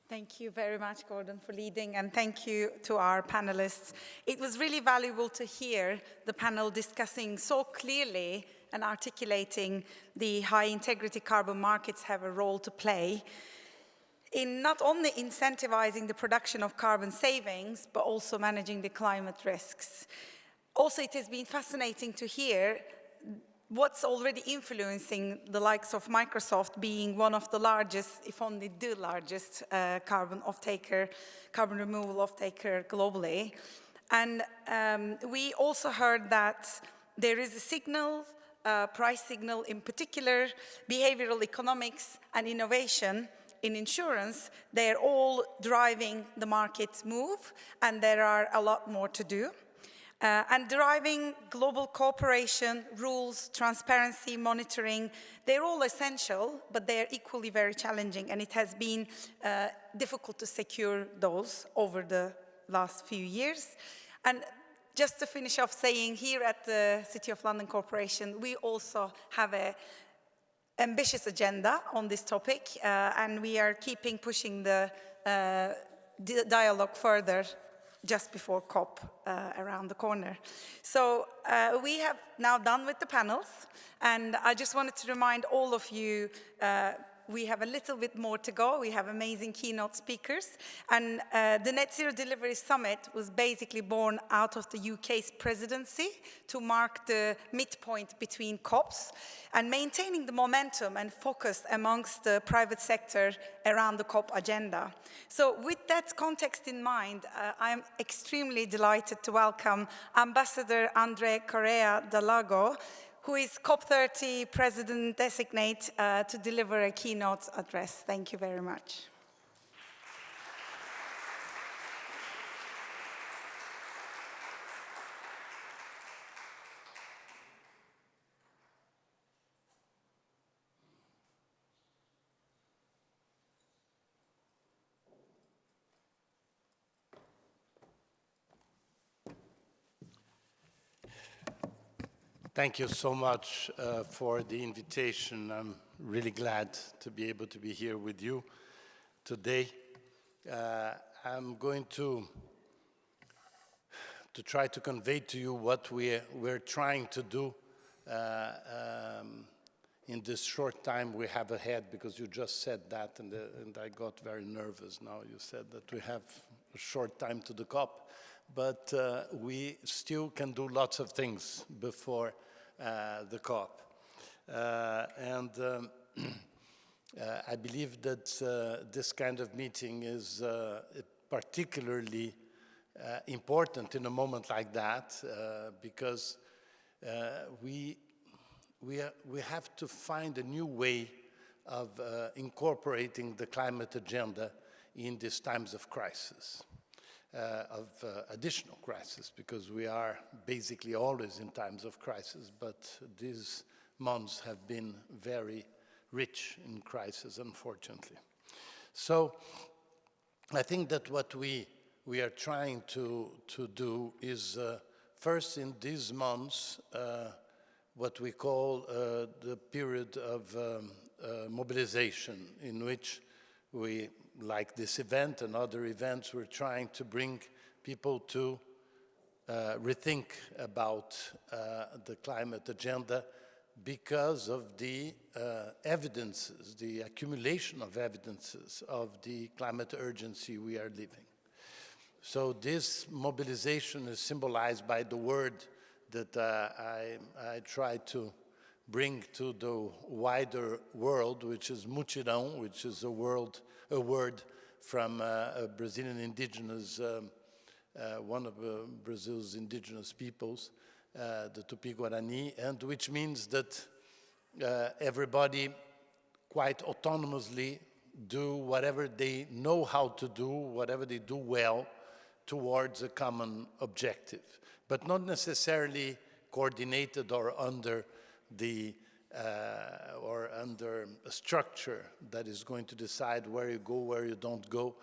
Thank you very much, Gordon, for leading, and thank you to our panelists. It was really valuable to hear the panel discussing so clearly and articulating the high-integrity carbon markets have a role to play in not only incentivizing the production of carbon savings, but also managing the climate risks. Also, it has been fascinating to hear what's already influencing the likes of Microsoft being one of the largest, if only the largest, carbon removal off-taker globally. And we also heard that there is a signal, price signal in particular, behavioral economics and innovation in insurance. They're all driving the market move, and there are a lot more to do. And driving global cooperation, rules, transparency, monitoring, they're all essential, but they're equally very challenging, and it has been difficult to secure those over the last few years. And just to finish off saying, here at the City of London Corporation, we also have an ambitious agenda on this topic, and we are pushing the dialogue further just before COP around the corner. So we have now done with the panels, and I just wanted to remind all of you we have a little bit more to go. We have amazing keynote speakers, and the Net Zero Delivery Summit was basically born out of the UK's presidency to mark the midpoint between COPs and maintaining the momentum and focus amongst the private sector around the COP agenda. So with that context in mind, I am extremely delighted to welcome Ambassador André Corrêa de Lago, who is COP30 President-Designate, to deliver a keynote address. Thank you very much. Thank you so much for the invitation. I'm really glad to be able to be here with you today. I'm going to try to convey to you what we're trying to do in this short time we have ahead, because you just said that, and I got very nervous now. You said that we have a short time to the COP, but we still can do lots of things before the COP. I believe that this kind of meeting is particularly important in a moment like that, because we have to find a new way of incorporating the climate agenda in these times of crisis. Of additional crisis, because we are basically always in times of crisis, but these months have been very rich in crisis, unfortunately. So I think that what we are trying to do is first in these months what we call the period of mobilization, in which we, like this event and other events, we're trying to bring people to rethink about the climate agenda because of the evidences, the accumulation of evidences of the climate urgency we are living. So this mobilization is symbolized by the word that I try to bring to the wider world, which is mutirão, which is a word from a Brazilian indigenous, one of Brazil's indigenous peoples, the Tupi-Guarani, and which means that everybody quite autonomously do whatever they know how to do, whatever they do well, towards a common objective, but not necessarily coordinated or under under a structure that is going to decide where you go, where you don't go.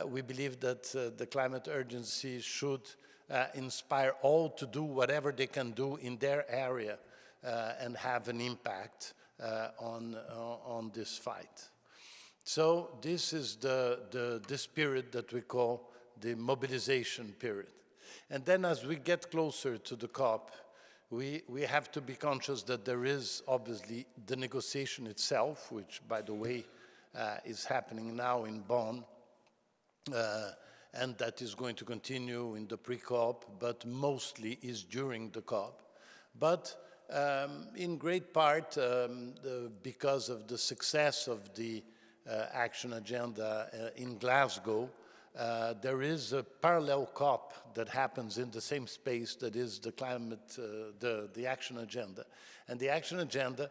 We believe that the climate urgency should inspire all to do whatever they can do in their area and have an impact on this fight. So this is this period that we call the mobilization period. And then as we get closer to the COP, we have to be conscious that there is obviously the negotiation itself, which, by the way, is happening now in Bonn, and that is going to continue in the pre-COP, but mostly is during the COP. But in great part, because of the success of the action agenda in Glasgow, there is a parallel COP that happens in the same space that is the climate, the action agenda. And the action agenda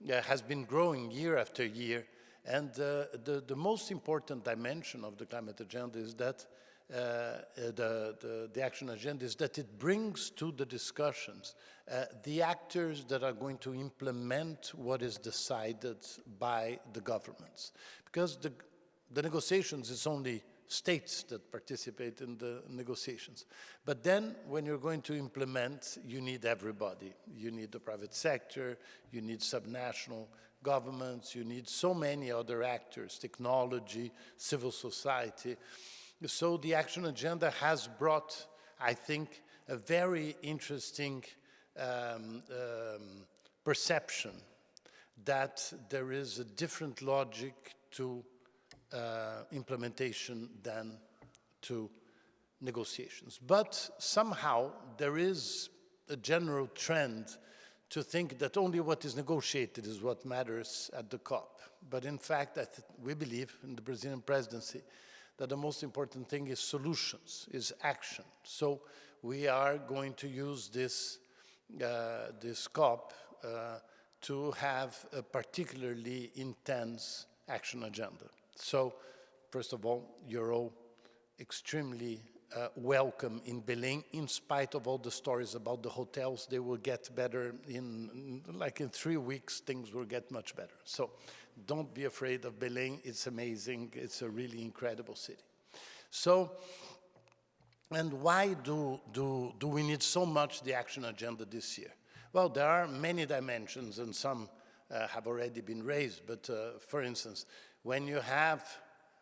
has been growing year after year. And the most important dimension of the climate agenda is that the action agenda is that it brings to the discussions the actors that are going to implement what is decided by the governments. Because the negotiations is only states that participate in the negotiations. But then when you're going to implement, you need everybody. You need the private sector, you need subnational governments, you need so many other actors, technology, civil society. So the action agenda has brought, I think, a very interesting perception that there is a different logic to implementation than to negotiations. But somehow there is a general trend to think that only what is negotiated is what matters at the COP. But in fact, we believe in the Brazilian presidency that the most important thing is solutions, is action. So we are going to use this COP to have a particularly intense action agenda. So, first of all, you're all extremely welcome in Belém, in spite of all the stories about the hotels. They will get better in 3 weeks, things will get much better. So don't be afraid of Belém, it's amazing, it's a really incredible city. So, and why do we need so much the action agenda this year? Well, there are many dimensions, and some have already been raised, but for instance, when you have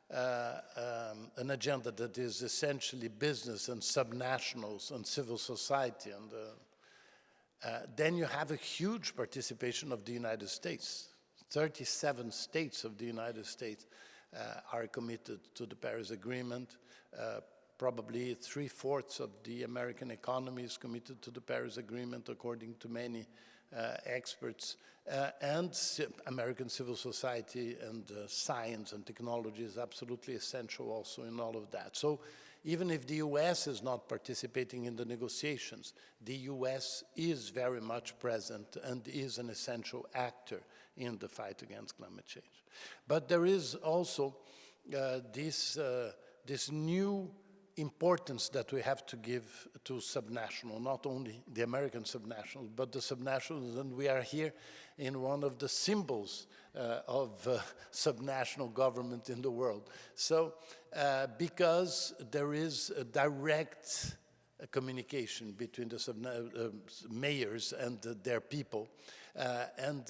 an agenda that is essentially business and subnationals and civil society, and then you have a huge participation of the United States. 37 states of the United States are committed to the Paris Agreement. Probably 3/4 of the American economy is committed to the Paris Agreement, according to many experts, and American civil society and science and technology is absolutely essential also in all of that. So even if the US is not participating in the negotiations, the US is very much present and is an essential actor in the fight against climate change. But there is also this new importance that we have to give to subnational, not only the American subnationals, but the subnationals, and we are here in one of the symbols of subnational government in the world. So, because there is a direct communication between the mayors and their people, and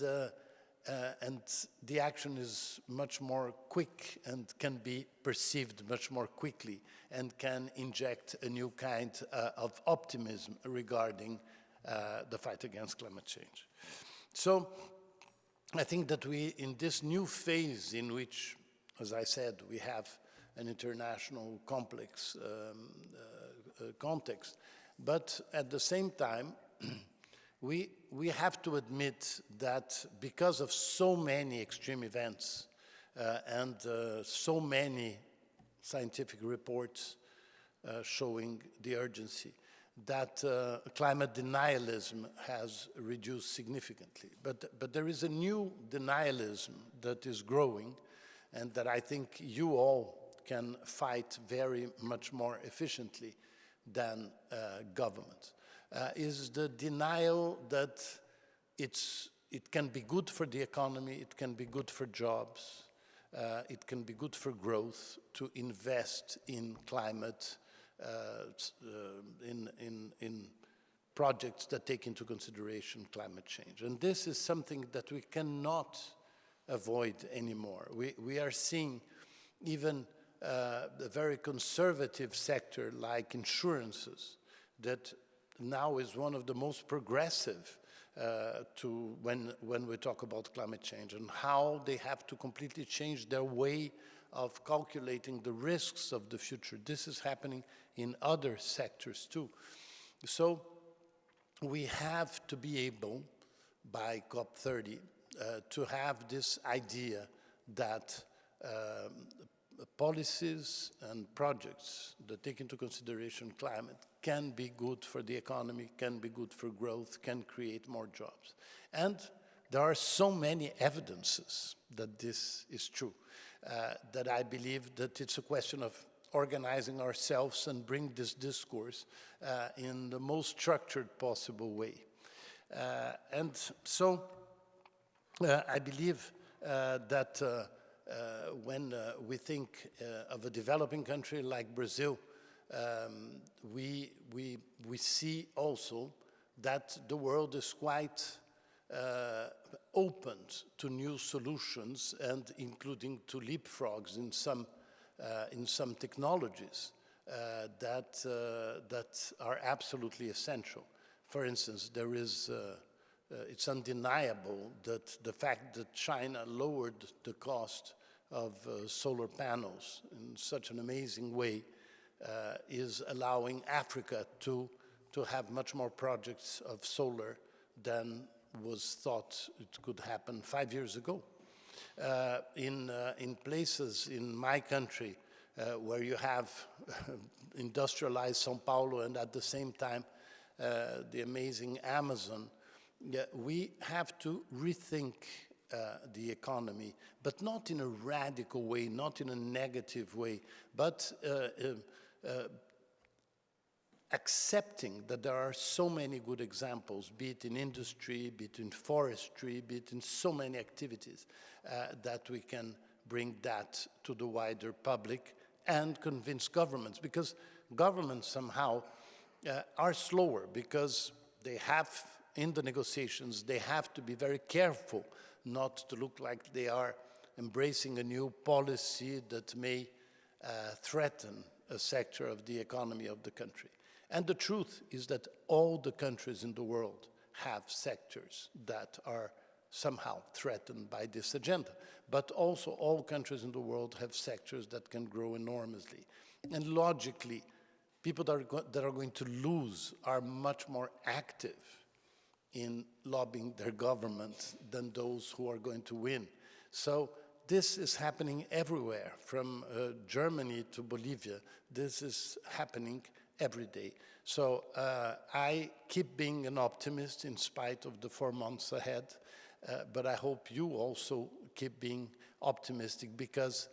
the action is much more quick and can be perceived much more quickly and can inject a new kind of optimism regarding the fight against climate change. So I think that we, in this new phase in which, as I said, we have an international complex context, but at the same time, we have to admit that because of so many extreme events and so many scientific reports showing the urgency, that climate denialism has reduced significantly. But there is a new denialism that is growing and that I think you all can fight very much more efficiently than governments. Is the denial that it can be good for the economy, it can be good for jobs, it can be good for growth to invest in climate, in projects that take into consideration climate change. And this is something that we cannot avoid anymore. We are seeing even a very conservative sector like insurances that now is one of the most progressive when we talk about climate change, and how they have to completely change their way of calculating the risks of the future. This is happening in other sectors too. So we have to be able, by COP30, to have this idea that policies and projects that take into consideration climate can be good for the economy, can be good for growth, can create more jobs. And there are so many evidences that this is true, that I believe that it's a question of organizing ourselves and bring this discourse in the most structured possible way. And so I believe that when we think of a developing country like Brazil, we see also that the world is quite open to new solutions, and including to leapfrogs in some technologies that are absolutely essential. For instance, there is it's undeniable that the fact that China lowered the cost of solar panels in such an amazing way is allowing Africa to have much more projects of solar than was thought it could happen 5 years ago. In places in my country where you have industrialized São Paulo and at the same time the amazing Amazon, we have to rethink the economy, but not in a radical way, not in a negative way, but accepting that there are so many good examples, be it in industry, be it in forestry, be it in so many activities, that we can bring that to the wider public and convince governments, because governments somehow are slower, because they have, in the negotiations, they have to be very careful not to look like they are embracing a new policy that may threaten a sector of the economy of the country. And the truth is that all the countries in the world have sectors that are somehow threatened by this agenda. But also all countries in the world have sectors that can grow enormously. And logically, people that are going to lose are much more active in lobbying their government than those who are going to win. So this is happening everywhere, from Germany to Bolivia. This is happening every day. So I keep being an optimist in spite of the 4 months ahead, but I hope you also keep being optimistic, because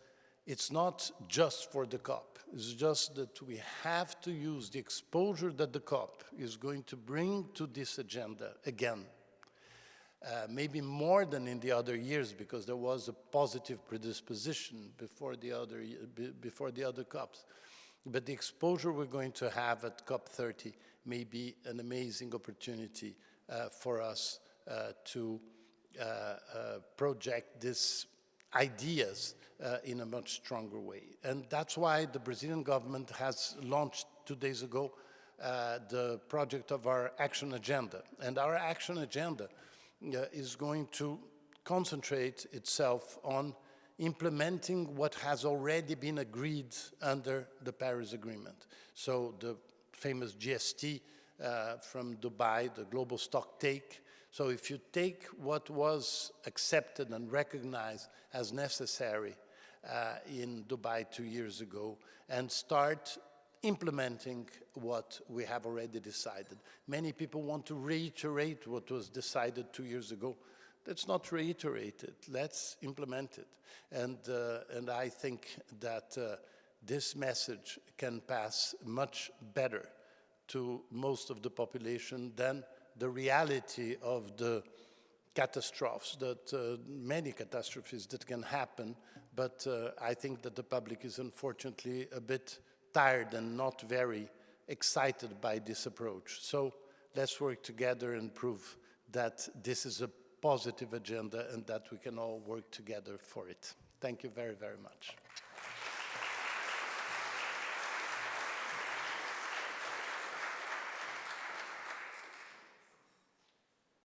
it's not just for the COP. It's just that we have to use the exposure that the COP is going to bring to this agenda again. Maybe more than in the other years, because there was a positive predisposition before the other COPs. But the exposure we're going to have at COP30 may be an amazing opportunity for us to project these ideas in a much stronger way. And that's why the Brazilian government has launched 2 days ago the project of our action agenda. And our action agenda is going to concentrate itself on implementing what has already been agreed under the Paris Agreement. So the famous GST from Dubai, the global stock take. So if you take what was accepted and recognized as necessary in Dubai 2 years ago and start implementing what we have already decided. Many people want to reiterate what was decided 2 years ago. Let's not reiterate it, let's implement it. And I think that this message can pass much better to most of the population than the reality of the catastrophes, many catastrophes that can happen, but I think that the public is unfortunately a bit tired and not very excited by this approach. So let's work together and prove that this is a positive agenda and that we can all work together for it. Thank you very, very much.